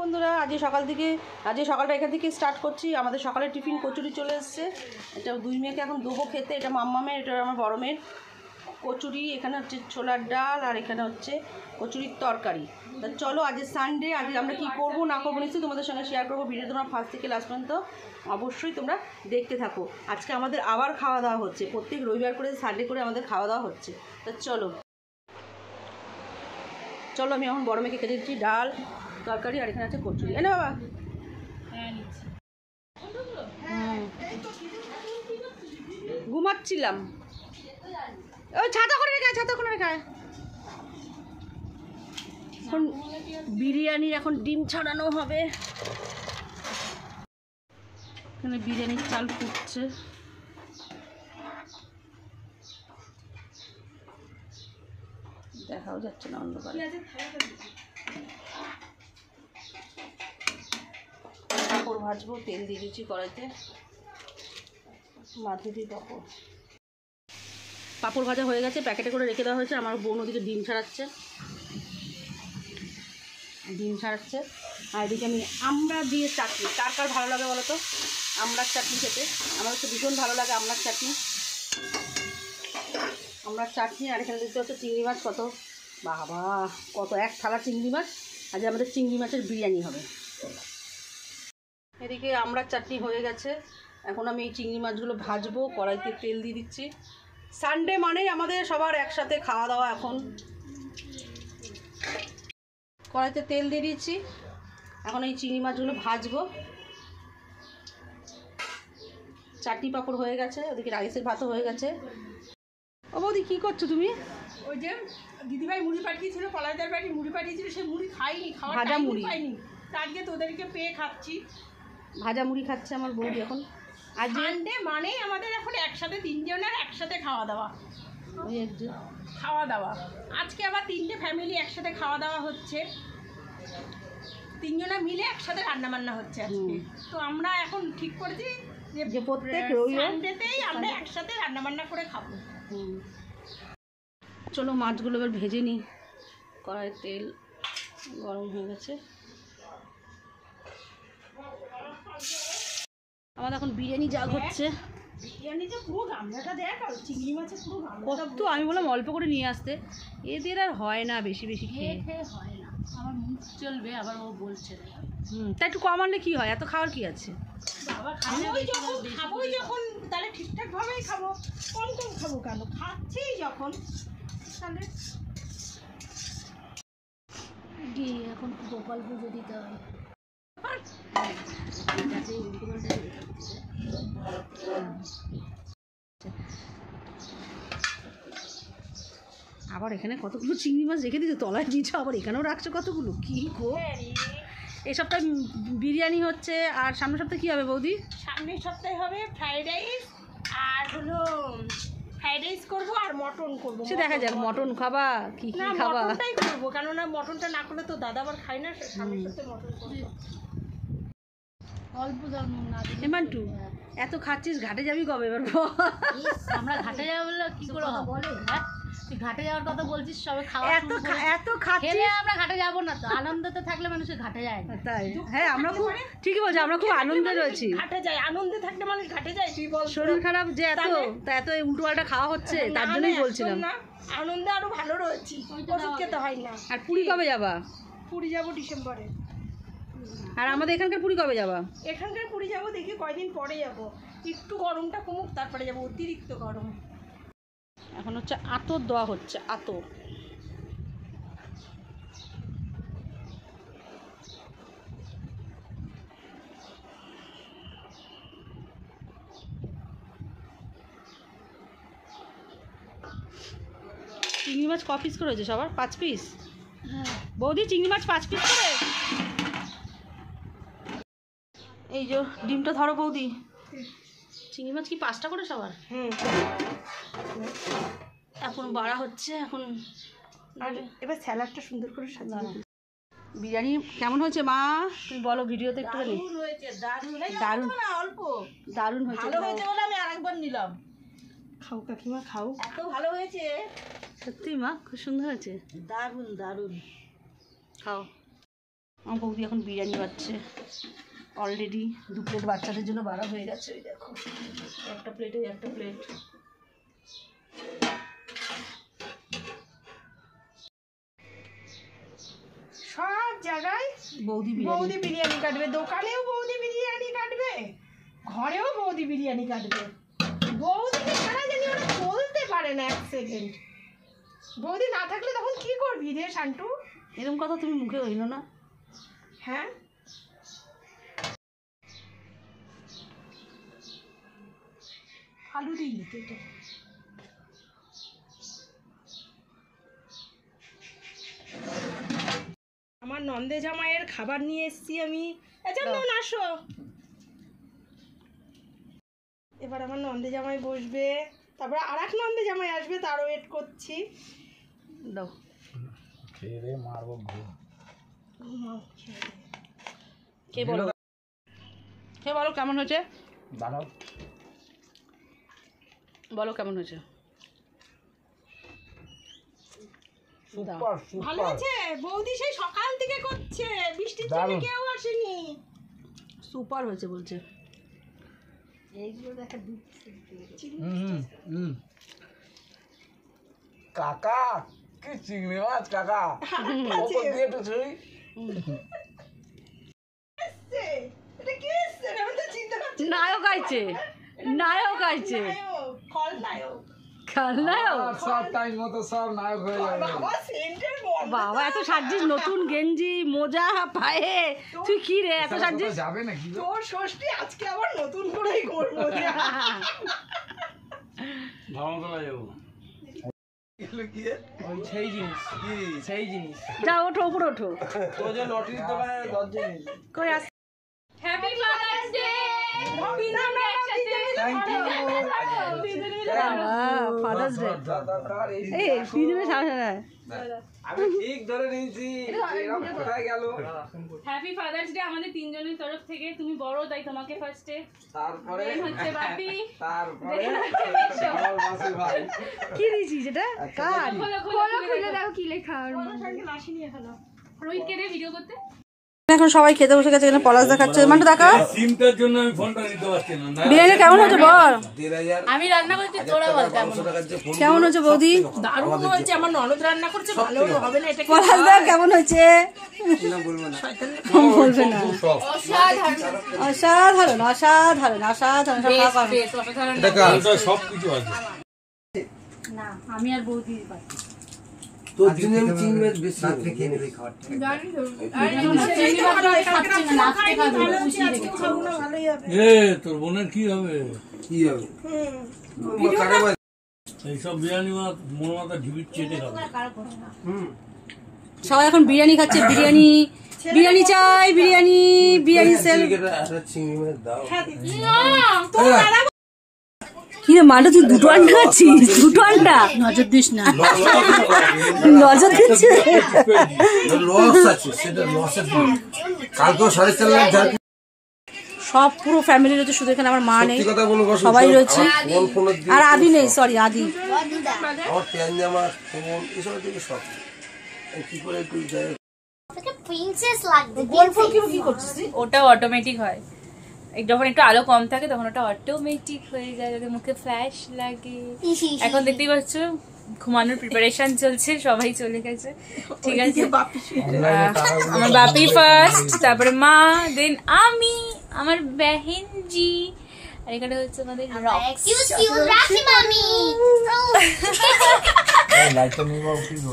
বন্ধুরা আজকে সকালটা এখান থেকে স্টার্ট করছি। আমাদের সকালে টিফিন কচুরি চলে এসছে। এটা দুই মেয়েকে এখন দেবো খেতে। এটা মাম্মামের, এটা আমার বড় মেয়ের। কচুরি, এখানে হচ্ছে ছোলার ডাল, আর এখানে হচ্ছে কচুরির তরকারি। তা চলো, আজকে সানডে, আজকে আমরা কী করবো না করবো নিশ্চয়ই তোমাদের সঙ্গে শেয়ার করবো। ভিডিও তোমরা ফার্স্ট থেকে লাস্ট পর্যন্ত অবশ্যই তোমরা দেখতে থাকো। আজকে আমাদের আবার খাওয়া দাওয়া হচ্ছে, প্রত্যেক রবিবার করে সানডে করে আমাদের খাওয়া দাওয়া হচ্ছে। তা চলো চলো আমি এখন বড় মেয়েকে খেতে দিচ্ছি ডাল তরকারি, আর এখানে আছে কচুরি। এনে বাবা, ঘুমাচ্ছিলাম। ওই ছাতা করে রেখে এখন বিরিয়ানির এখন ডিম ছাড়ানো হবে। এখানে বিরিয়ানির চাল ফুটছে। দেখাও যাচ্ছে না অন্ধকারে। পাঁপড় ভাজবো, তেল দিয়ে দিচ্ছি কড়াইতে। মাধুরী পাঁপড় ভাজা হয়ে গেছে, প্যাকেটে করে রেখে দেওয়া হয়েছে। আমার বোন ওদিকে ডিম ছাড়াচ্ছে। আর এদিকে আমি আমড়া দিয়ে চাটনি, কার কার ভালো লাগে বলো তো আমড়ার চাটনি খেতে? আমার তো ভীষণ ভালো লাগে আমড়ার চাটনি। আর এখানে দেখতে হচ্ছে চিংড়ি মাছ। কত এক থালা চিংড়ি মাছ। আজ আমাদের চিংড়ি মাছের বিরিয়ানি হবে। এদিকে আমড়ার চাটনি হয়ে গেছে। এখন আমি এই চিংড়ি মাছগুলো ভাজবো, কড়াইতে তেল দিয়ে দিচ্ছি। সানডে মানেই আমাদের সবার একসাথে খাওয়া দাওয়া। এখন কড়াইতে তেল দিয়ে দিচ্ছি, এখন এই চিংড়ি মাছগুলো ভাজবো। চাটনি পাঁপড় হয়ে গেছে, ওদিকে রাইসের ভাতও হয়ে গেছে। ও বৌদি, কী করছো তুমি? ওই যে দিদিভাই মুড়ি পাঠিয়েছিল, পলাইদার বাড়ি মুড়ি পাঠিয়েছিল, সেই মুড়ি খাইনি, ভাজা মুড়ি খাইনি। আজকে তোদেরকে পেয়ে খাচ্ছি। ভাজা মুড়ি খাচ্ছে আমার বৌদি এখন। আজ সানডে মানেই আমাদের এখন একসাথে তিনজনের একসাথে খাওয়া দাওয়া। আজকে আবার 3টে ফ্যামিলি একসাথে খাওয়া দাওয়া হচ্ছে, 3জনা মিলে একসাথে রান্না বান্না হচ্ছে আজকে। তো আমরা এখন ঠিক করেছি যে প্রত্যেক সানডেতেই আমরা একসাথে রান্না বান্না করে খাবো। চলো মাছগুলো এবার ভেজে নিই। কড়াইয়ের তেল গরম হয়ে গেছে। আমাদের এখন বিরিয়ানি জাগ হচ্ছে। বিরিয়ানিতে পুরো গামলাটা দেখ, আর চিংড়ি মাছের পুরো গামলাটা। কত আমি বললাম অল্প করে নিয়ে আসতে, এদের আর হয় না বেশি খেয়ে হয় না। আমার মুখ চলবে, আবার ও বলছে তাই একটু কম আনলে কী হয়, এত খাওয়ার কী আছে? খাবোই যখন তাহলে ঠিকঠাকভাবেই খাবো, কম খাবো কেন? খাচ্ছি যখন তাহলে গিয়ে এখন গোপাল পুজো দিতে হয়। আবার এখানে কতগুলো চিংড়ি মাছ রেখে দিয়েছো, তলায় দিয়েছো, আবার এখানেও রাখছো কতগুলো। কী গো, এই সপ্তাহে বিরিয়ানি হচ্ছে। আর সামনের সপ্তাহে কী হবে বৌদি? সামনের সপ্তাহে হবে ফ্রাইড রাইস, আর হলো ফ্রাইড রাইস করবো, আর মটন করবো। সে দেখা যাক, মটন খাবা কি খাবা? মটনটাই করবো, কেননা মটনটা না করলে তো দাদা আবার খায় না। সামনের সপ্তাহে মটন করবো। অল্প হেমান্টু, এত খাচ্ছিস, ঘাটে যাবি কবে? এবার আমরা ঘাটে যাবো বলে কি করে বলে? হ্যাঁ, তুই ঘাটে যাওয়ার কথা বলছিস, সবে খাওয়া এত খাচ্ছিস। আমরা ঘাটে যাবো না তো? আনন্দতে থাকলে মানুষের ঘাটে যায় না। তাই? হ্যাঁ, আমরা খুব ঠিকই বলছি, আমরা খুব আনন্দে রয়েছি। ঘাটে যায়, আনন্দে থাকলে মানুষ ঘাটে যায়। তুই বল, শরীর খারাপ যে এত উল্টো পাল্টা খাওয়া হচ্ছে, তার জন্যই বলছিলাম। আনন্দে আরো ভালো রয়েছি, ওষুধ খেতে হয় না। আর পুরী কবে যাবা? পুরী যাবো ডিসেম্বরে। আর আমাদের এখানকার পুরী কবে যাবা? এখানকার পুরী যাবো দেখি কয়দিন পরে যাবো, একটু গরমটা কমুক তারপরে যাবো। অতিরিক্ত গরম। এখন হচ্ছে আতর দেওয়া হচ্ছে, আতর। চিংড়ি মাছ ক পিস করে হয়েছে সবার? 5 পিস? হ্যাঁ বৌদি, চিংড়ি মাছ 5 পিস করে। এই যে ডিমটা ধরো বৌদি। চিংড়ি মাছ কি 5টা করে সবার? এখন বাড়া হচ্ছে। এখন আর এবার স্যালাডটা সুন্দর করে সাজানো। বিরিয়ানি কেমন হয়েছে মা? তুমি বলো ভিডিওতে একটু। দারুণ হয়েছে, দারুণ না অল্প দারুণ হয়েছে। ভালো হয়েছে বলে আমি আরেকবার নিলাম। খাও কাকিমা, খাও। এত ভালো হয়েছে সত্যি মা, খুব সুন্দর হয়েছে। দারুণ দারুণ। খাও। আমার বৌদি এখন বিরিয়ানি বাচ্ছে অলরেডি 2 প্লেট বাচ্চাদের জন্য বাড়া হয়ে গেছে। ওই দেখো একটা প্লেটে একটা প্লেট। সব জায়গায় বৌদি বৌদি বিরিয়ানি কাটবে, দোকানেও বৌদি বিরিয়ানি কাটবে, ঘরেও বৌদি বিরিয়ানি কাটবে। বৌদিকে ছাড়া জানি ওরা চলতে পারে না 1 সেকেন্ড। বৌদি না থাকলে তখন কি করবি রে শান্টু? এরকম কথা তুমি মুখে হইল না। হ্যাঁ আলু দিই তো এটা। আমার নন্দে জামাইয়ের খাবার নিয়ে এসেছি আমি। আসো, এবার আমার নন্দে জামাই বসবে, তারপর আর এক নন্দে জামাই আসবে, তার ওয়েট করছি। দাও খেয়ে মারবো ঘুমাও। কে বলো, কে বলো কেমন হয়েছে? দাঁড়াও, বলো কেমন হয়েছে? সুপার ভালো সুপার আছে? বৌদি সেই সকাল থেকে করছে, বৃষ্টির জন্য দারুণ। কেউ আসেনি। সুপার হয়েছে বলছে। এইগুলো দেখা দিচ্ছে। কাকা কি চিংড়ি মাছ কাকা, ওপর দিয়ে একটু ছুঁই। এটা কি এসছে? আমি তো চিন্তা করছি। নায়ক আইছে, নায়ক আইছে, খলনায়ক। নায়ক। আর সব টাইম মতো সব নায়ক হয়ে যাবে। বাবা সেন্টের গন্ধ। বাবা এত সাজিস, নতুন গেঞ্জি মোজা পায়ে, তুই কি রে এত সাজিস? যাবে নাকি গো? তোর ষষ্ঠী আজকে আবার নতুন করেই করবো। ধর্মতলা যাবো। ওই সেই জিনিস কি সেই জিনিস যা ওঠো উপরে ওঠো। তো যে লটারির দোকানের দরজা নেই। কই আস। Happy father's day. Thank you. Father's day. এই তিনজনে সারা আমি ঠিক ধরে নিয়েছি, এরকম কোথায় গেল? হ্যাপি ফাদার্স ডে আমাদের তিনজনের তরফ থেকে। তুমি বড়, তাই তোমাকে ফার্স্টে, তারপরে দেন হচ্ছে বাপি, তারপরে দেন হচ্ছে মেশো। আমার মাসির ভাই। কি দিয়েছিস এটা? কার? খোলো খোলো খুলে দেখো কি লেখা। আসেনি এখনো। রোহিতকে দে ভিডিও করতে। এখন সবাই খেতে বসে গেছে, এখানে পলাশ দেখাচ্ছে। মান্টু দেখা সিমটার জন্য আমি ফোনটা নিতে পারছি না। বিরিয়ানি কেমন হয়েছে বল? আমি রান্না করছি, তোরা বল কেমন। কেমন হয়েছে বৌদি? দারুণ হয়েছে। আমার ননদ রান্না করছে, ভালো হবে না এটা? পলাশ দা কেমন হয়েছে? বলবে না। অসাধারণ অসাধারণ অসাধারণ সব খাওয়া পাবে। সব কিছু আছে। না আমি আর বৌদি পাচ্ছি। তোর জন্য আমি চিংড়ি মাছ বেশি খেয়ে নেবে খাবারটা। তোর বোনের কি হবে? কি হবে? এইসব বিরিয়ানি মাছ মোর মাথা ঢিবির চেটে খাবে। সবাই এখন বিরিয়ানি খাচ্ছে। বিরিয়ানি বিরিয়ানি চাই, বিরিয়ানি বিরিয়ানি সেল। চিংড়ি মাছ দাও। কি রে মান্টু, তুই দুটো আন্ডা খাচ্ছিস? দুটো আন্ডা নজর দিস না, নজর দিচ্ছে। লস আছে, সেটা লসের দিন। কালকেও 4.5 লাখ সব পুরো ফ্যামিলি রয়েছে, শুধু এখানে আমার মা নেই, কথা বলবো, সবাই রয়েছে। ফোন ফোনের দিকে আর আদি নেই, সরি আদি। আমার প্যান জামা ফোন এসব থেকে সব কি করে একটু যাই। প্রিন্সেস লাগবে। কি করছিস? ওটা অটোমেটিক হয়, যখন একটু আলো কম থাকে তখন ওটা অটোমেটিক হয়ে যায়, যদি মুখে ফ্ল্যাশ লাগে। এখন দেখতেই পাচ্ছ ঘুমানোর প্রিপারেশন চলছে, সবাই চলে গেছে। ঠিক আছে, আমার বাপি ফার্স্ট, তারপরে মা, দেন আমি, আমার বেহেনজি, আর এখানে হচ্ছে আমাদের রাখি মামি। লাইট তো নিবা উঠিব।